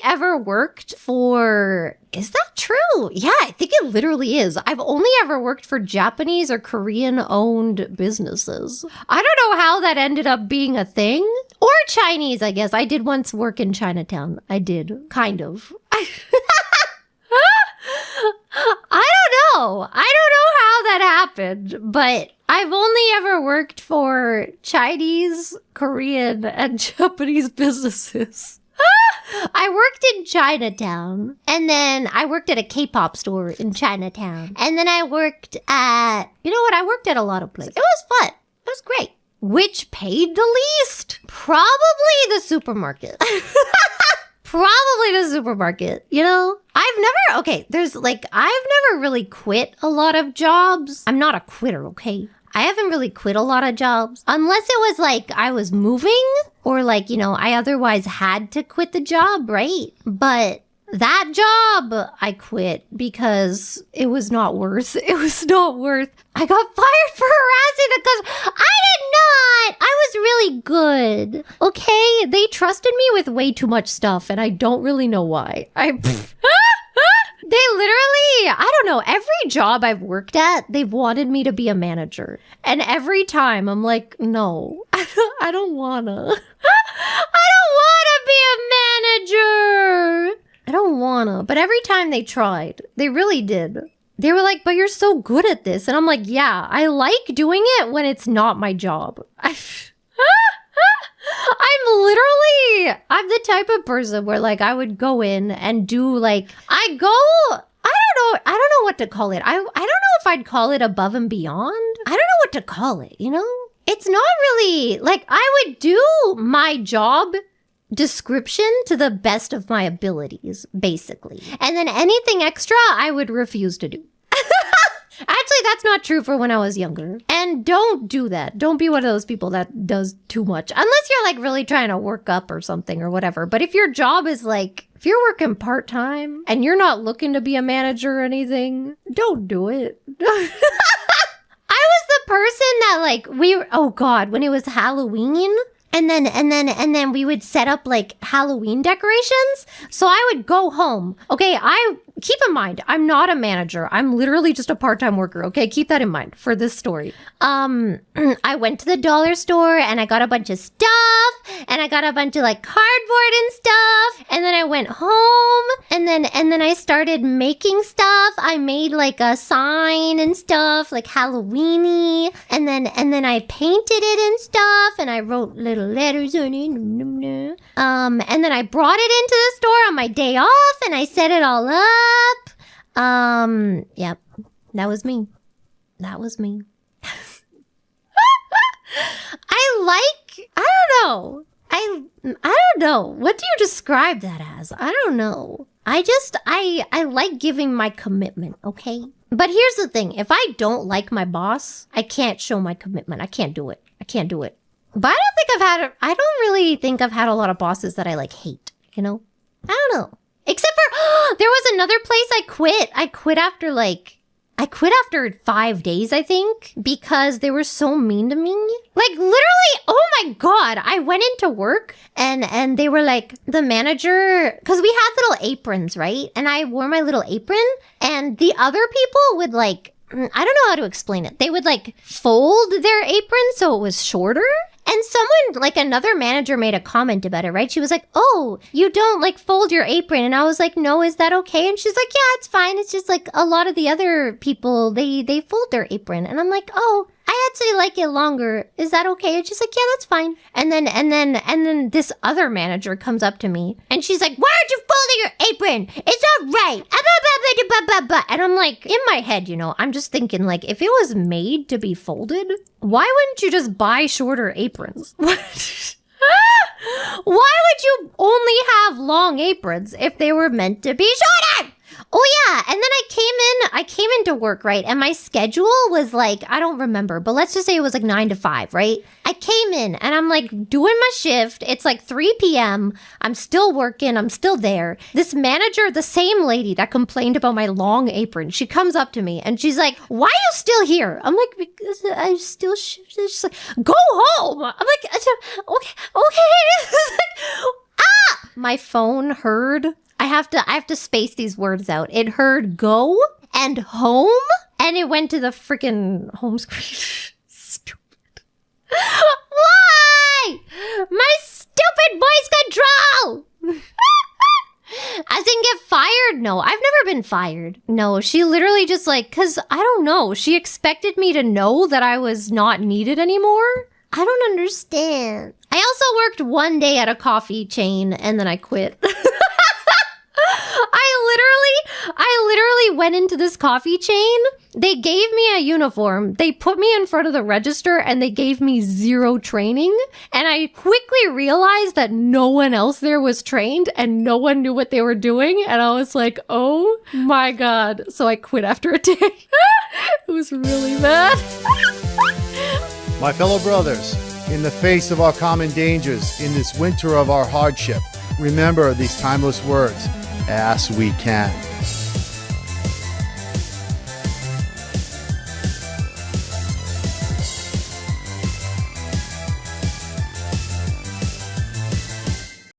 ever worked for... Is that true? Yeah, I think it literally is. I've only ever worked for Japanese or Korean-owned businesses. I don't know how that ended up being a thing. Or Chinese, I guess. I did once work in Chinatown. I did. Kind of. I don't know. I don't know how that happened, but I've only ever worked for Chinese, Korean, and Japanese businesses. I worked in Chinatown, and then I worked at a K-pop store in Chinatown, and then I worked at, you know what, I worked at a lot of places. It was fun. It was great. Which paid the least? Probably the supermarket. Probably the supermarket, you know? I've never really quit a lot of jobs. I'm not a quitter, okay? I haven't really quit a lot of jobs. Unless it was like I was moving or like, you know, I otherwise had to quit the job, right? But that job I quit because it was not worth. I got fired for harassing because I did not. I was really good. Okay? They trusted me with way too much stuff and I don't really know why. They literally, I don't know, every job I've worked at, they've wanted me to be a manager. And every time I'm like, no, I don't wanna. I don't wanna be a manager. I don't wanna. But every time they tried, they really did. They were like, but you're so good at this. And I'm like, yeah, I like doing it when it's not my job. I'm the type of person where like I would go in and do like, I don't know what to call it. I don't know if I'd call it above and beyond. I don't know what to call it, you know? It's not really, like I would do my job description to the best of my abilities, basically. And then anything extra, I would refuse to do. Actually, that's not true for when I was younger. And don't do that. Don't be one of those people that does too much. Unless you're like really trying to work up or something or whatever. But if your job is like, if you're working part-time and you're not looking to be a manager or anything, don't do it. I was the person that like, when it was Halloween, and then we would set up like Halloween decorations. So I would go home. Okay, keep in mind, I'm not a manager. I'm literally just a part-time worker. Okay, keep that in mind for this story. I went to the dollar store and I got a bunch of stuff and I got a bunch of like cardboard and stuff. And then I went home and then I started making stuff. I made like a sign and stuff, like Halloween-y. And then I painted it and stuff and I wrote little letters on it. And then I brought it into the store on my day off and I set it all up. Yep. That was me. I don't know. What do you describe that as? I don't know. I like giving my commitment, okay? But here's the thing. If I don't like my boss, I can't show my commitment. I can't do it. But I don't really think I've had a lot of bosses that I like hate, you know? I don't know. Except for, there was another place I quit. I quit after 5 days, I think, because they were so mean to me. Like, literally, oh my God. I went into work and they were like, the manager, because we had little aprons, right? And I wore my little apron and the other people would like, I don't know how to explain it. They would like fold their apron so it was shorter. And someone, like another manager made a comment about it, right? She was like, oh, you don't like fold your apron. And I was like, no, is that okay? And she's like, yeah, it's fine. It's just like a lot of the other people, they fold their apron. And I'm like, oh, I actually like it longer. Is that okay? And she's like, yeah, that's fine. And then this other manager comes up to me and she's like, why aren't you folding your apron? It's not right. And I'm like, in my head, you know, I'm just thinking like, if it was made to be folded, why wouldn't you just buy shorter aprons? Why would you only have long aprons if they were meant to be shorter? Oh yeah, and then I came into work, right? And my schedule was like, I don't remember, but let's just say it was like 9 to 5, right? I came in and I'm like doing my shift. It's like 3 p.m. I'm still working. I'm still there. This manager, the same lady that complained about my long apron, she comes up to me and she's like, why are you still here? I'm like, because I still she's like, go home. I'm like, okay. Like, My phone heard. I have to space these words out. It heard go and home, and it went to the freaking home screen. Stupid. Why? My stupid voice control! As in get fired? No, I've never been fired. No, she literally just cause I don't know. She expected me to know that I was not needed anymore. I don't understand. I also worked one day at a coffee chain and then I quit. I literally went into this coffee chain. They gave me a uniform. They put me in front of the register and they gave me 0 training. And I quickly realized that no one else there was trained and no one knew what they were doing. And I was like, oh my God. So I quit after a day. It was really bad. My fellow brothers, in the face of our common dangers, in this winter of our hardship, remember these timeless words, as we can.